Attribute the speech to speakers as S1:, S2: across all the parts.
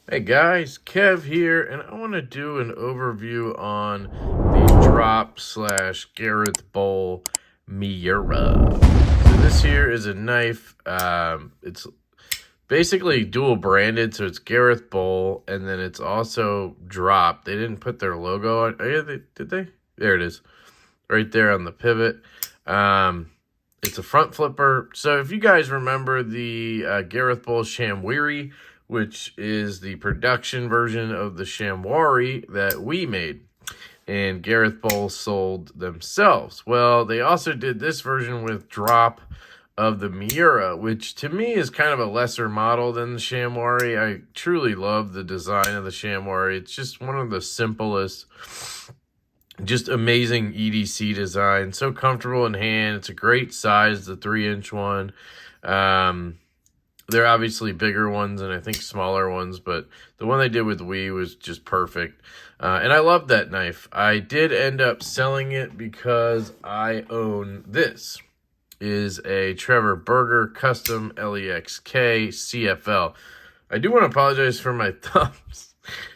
S1: Hey guys, Kev here, and I want to do an overview on the drop slash Gareth Bowl Miura. So this here is a knife. It's basically dual branded, so it's Gareth Bowl, and then it's also drop. They didn't put their logo on. Oh yeah, did they? There it is, right there on the pivot. It's a front flipper. So if you guys remember the Gareth Bowl Shamwiri, which is the production version of the Shamwari that we made and Gareth Bowl sold themselves. Well, they also did this version with drop of the Miura, which to me is kind of a lesser model than the Shamwari. I truly love the design of the Shamwari. It's just one of the simplest, just amazing EDC design. So comfortable in hand. It's a great size, the 3-inch one. They're obviously bigger ones and I think smaller ones, but the one they did with Wii was just perfect. And I love that knife. I did end up selling it because I own this. Is a Trevor Berger Custom LEXK CFL. I do want to apologize for my thumbs.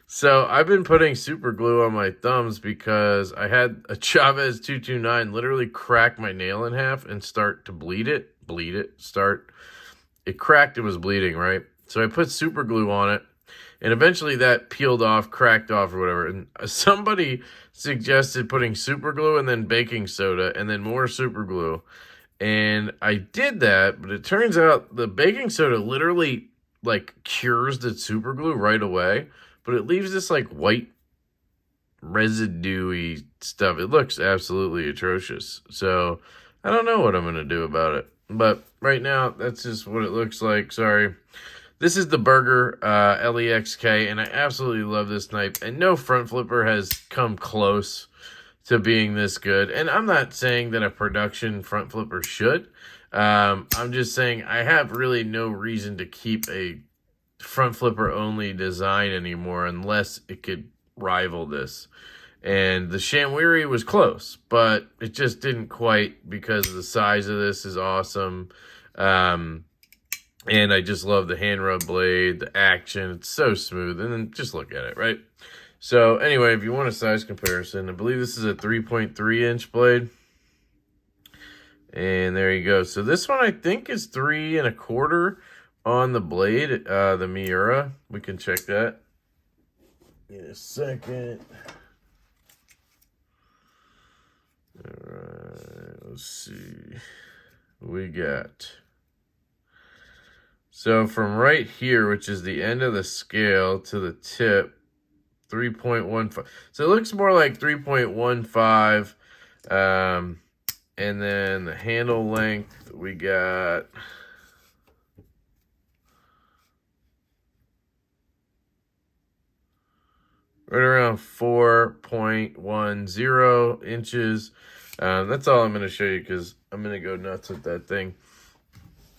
S1: So I've been putting super glue on my thumbs because I had a Chavez 229 literally crack my nail in half and start to bleed it. It cracked, it was bleeding, right? So I put super glue on it, and eventually that peeled off, cracked off, or whatever. And somebody suggested putting super glue and then baking soda and then more super glue. And I did that, but it turns out the baking soda literally like cures the super glue right away, but it leaves this like white residue-y stuff. It looks absolutely atrocious. So I don't know what I'm going to do about it. But right now, that's just what it looks like. Sorry. This is the Berger LEXK, and I absolutely love this knife. And no front flipper has come close to being this good. And I'm not saying that a production front flipper should. I'm just saying I have really no reason to keep a front flipper only design anymore unless it could rival this. And the Shamwiri was close, but it just didn't quite because the size of this is awesome. And I just love the hand rub blade, the action. It's so smooth. And then just look at it, right? So anyway, if you want a size comparison, I believe this is a 3.3-inch blade. And there you go. So this one I think is 3 1/4 on the blade, the Miura. We can check that in a second. All right, let's see. We got. So from right here, which is the end of the scale, to the tip, 3.15. So it looks more like 3.15. And then the handle length, we got right around 4.10 inches. That's all I'm going to show you because I'm going to go nuts with that thing.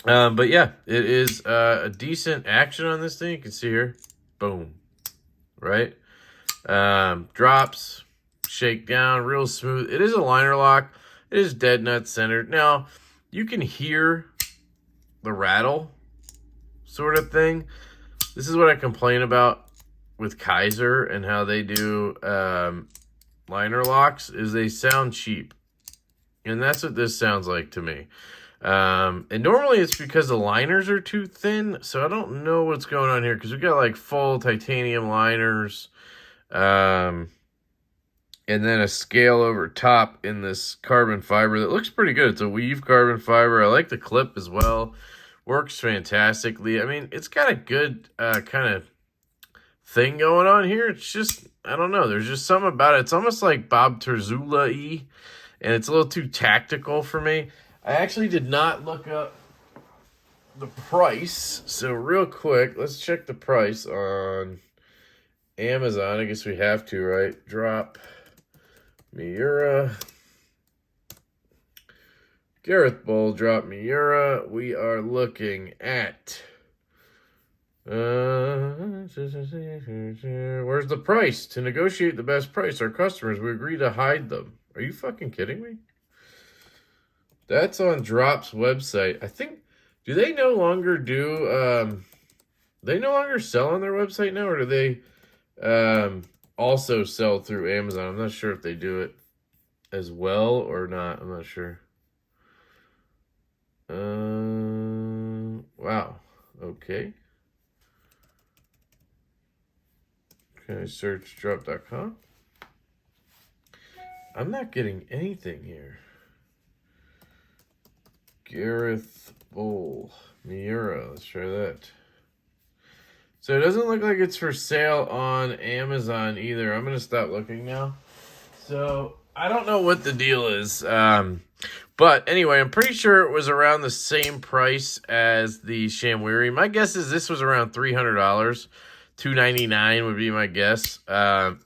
S1: But yeah, it is a decent action on this thing. You can see here. Boom. Right? Drops, shake down, real smooth. It is a liner lock. It is dead nut centered. Now, you can hear the rattle sort of thing. This is what I complain about with Kaiser and how they do liner locks, is they sound cheap. And that's what this sounds like to me. And normally it's because the liners are too thin, so I don't know what's going on here, because we got like full titanium liners, and then a scale over top in this carbon fiber that looks pretty good. It's a weave carbon fiber. I like the clip as well. Works fantastically. I mean, it's got a good kind of thing going on here. It's just, I don't know. There's just something about it. It's almost like Bob Terzula-y, and it's a little too tactical for me. I actually did not look up the price. So real quick, let's check the price on Amazon. I guess we have to, right? Drop Miura. Gareth Bowl drop Miura. We are looking at where's the price? To negotiate the best price, our customers, we agree to hide them. Are you fucking kidding me? That's on Drop's website. I think, do they no longer do They no longer sell on their website now, or do they also sell through Amazon? I'm not sure if they do it as well or not. I'm not sure. Wow. Okay. Can I search drop.com? I'm not getting anything here. Gareth Bowl. Miura. Let's try that. So it doesn't look like it's for sale on Amazon either. I'm going to stop looking now. So I don't know what the deal is. But anyway, I'm pretty sure it was around the same price as the Shamwiri. My guess is this was around $300. $299 would be my guess,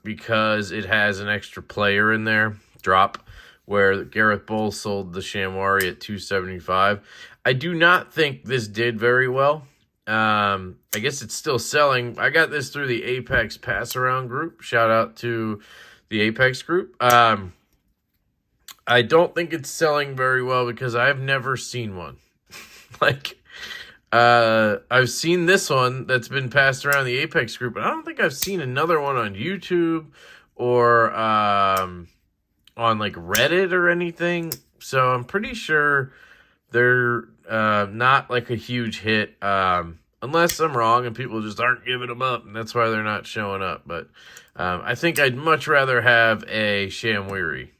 S1: because it has an extra player in there, drop, where Gareth Bowl sold the Shamwari at $275. I do not think this did very well. I guess it's still selling. I got this through the Apex Pass Around group. Shout out to the Apex group. I don't think it's selling very well because I've never seen one. Like, I've seen this one that's been passed around the Apex group, but I don't think I've seen another one on YouTube or on like Reddit or anything. So I'm pretty sure they're not like a huge hit, unless I'm wrong and people just aren't giving them up, and that's why they're not showing up. But I think I'd much rather have a Shamwiri,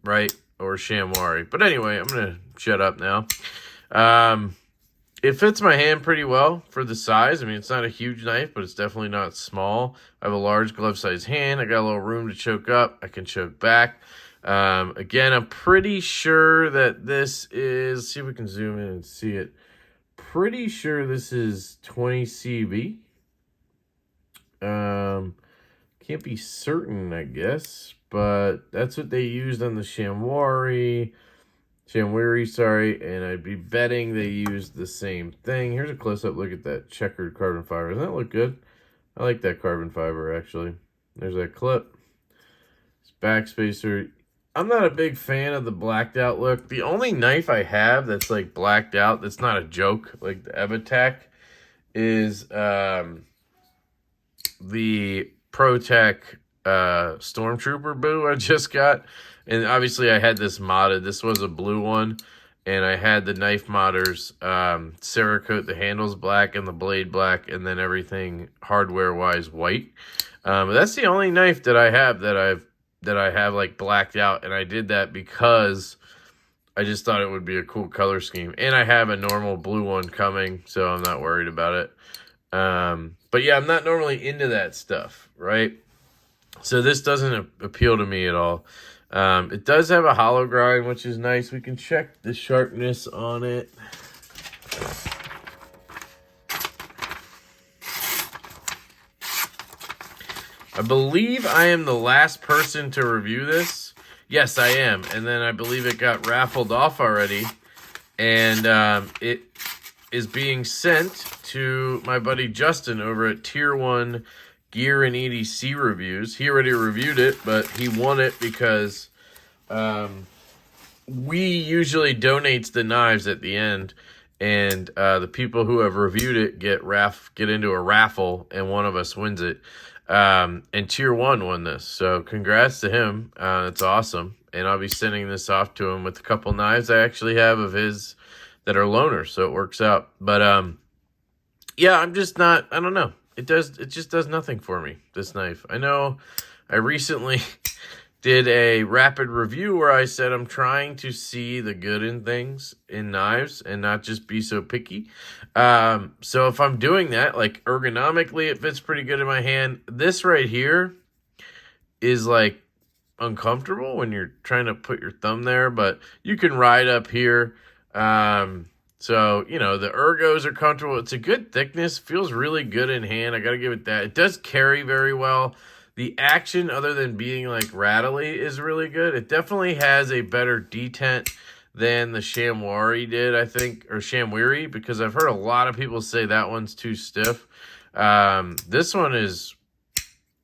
S1: right? Or Shamwari. But anyway, I'm going to shut up now. It fits my hand pretty well for the size. I mean, it's not a huge knife, but it's definitely not small. I have a large glove-sized hand. I got a little room to choke up. I can choke back. Again, I'm pretty sure that this is... Let's see if we can zoom in and see it. Pretty sure this is 20 CV. Can't be certain, I guess. But that's what they used on the Shamwari, sorry, and I'd be betting they used the same thing. Here's a close-up look at that checkered carbon fiber. Doesn't that look good? I like that carbon fiber, actually. There's that clip. It's backspacer. I'm not a big fan of the blacked out look. The only knife I have that's like blacked out, that's not a joke, like the Evitech, is the ProTech Stormtrooper Boo I just got. And obviously I had this modded. This was a blue one. And I had the knife modders Cerakote the handles black and the blade black, and then everything hardware-wise white. That's the only knife that I have that I have like blacked out, and I did that because I just thought it would be a cool color scheme. And I have a normal blue one coming, so I'm not worried about it. But yeah, I'm not normally into that stuff, right? So this doesn't appeal to me at all. It does have a hollow grind, which is nice. We can check the sharpness on it. I believe I am the last person to review this. Yes, I am. And then I believe it got raffled off already. And it is being sent to my buddy Justin over at Tier 1 Gear and EDC Reviews. He already reviewed it, but he won it because we usually donates the knives at the end. And the people who have reviewed it get into a raffle, and one of us wins it. And Tier 1 won this, so congrats to him. It's awesome, and I'll be sending this off to him with a couple knives I actually have of his that are loaners, so it works out. But yeah, I'm just not. I don't know. It just does nothing for me, this knife. I know I recently did a rapid review where I said I'm trying to see the good in things in knives and not just be so picky. So if I'm doing that, like ergonomically, it fits pretty good in my hand. This right here is like uncomfortable when you're trying to put your thumb there, but you can ride up here. So, you know, the ergos are comfortable. It's a good thickness. Feels really good in hand. I got to give it that. It does carry very well. The action, other than being like rattly, is really good. It definitely has a better detent than the Shamwari did, I think, or Shamwiri, because I've heard a lot of people say that one's too stiff. This one is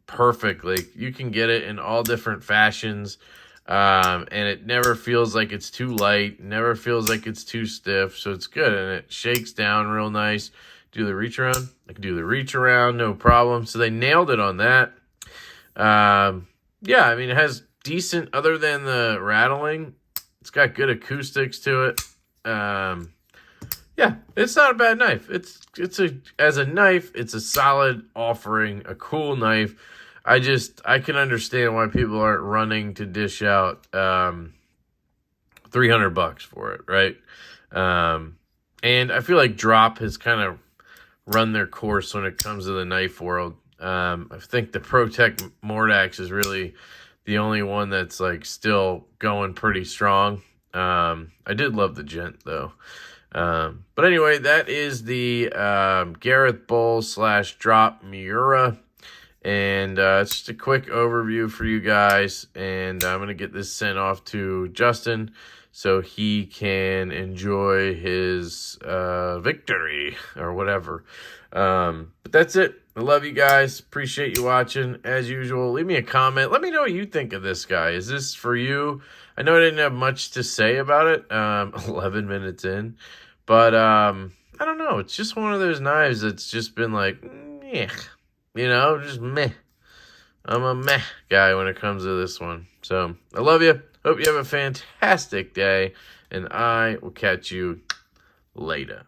S1: perfect. Like, you can get it in all different fashions, and it never feels like it's too light, never feels like it's too stiff, so it's good, and it shakes down real nice. do the reach around. I can do the reach around, no problem. So they nailed it on that. Yeah, I mean, it has decent, other than the rattling, it's got good acoustics to it. Yeah, it's not a bad knife. As a knife, it's a solid offering, a cool knife. I can understand why people aren't running to dish out $300 for it, right? And I feel like Drop has kind of run their course when it comes to the knife world. I think the ProTech Mordax is really the only one that's like still going pretty strong. I did love the Gent though. But anyway, that is the Gareth Bull / Drop Miura. And it's just a quick overview for you guys. And I'm going to get this sent off to Justin so he can enjoy his victory or whatever. But that's it. I love you guys. Appreciate you watching. As usual, leave me a comment. Let me know what you think of this guy. Is this for you? I know I didn't have much to say about it. 11 minutes in. But I don't know. It's just one of those knives that's just been like, meh. You know, just meh. I'm a meh guy when it comes to this one. So, I love you. Hope you have a fantastic day. And I will catch you later.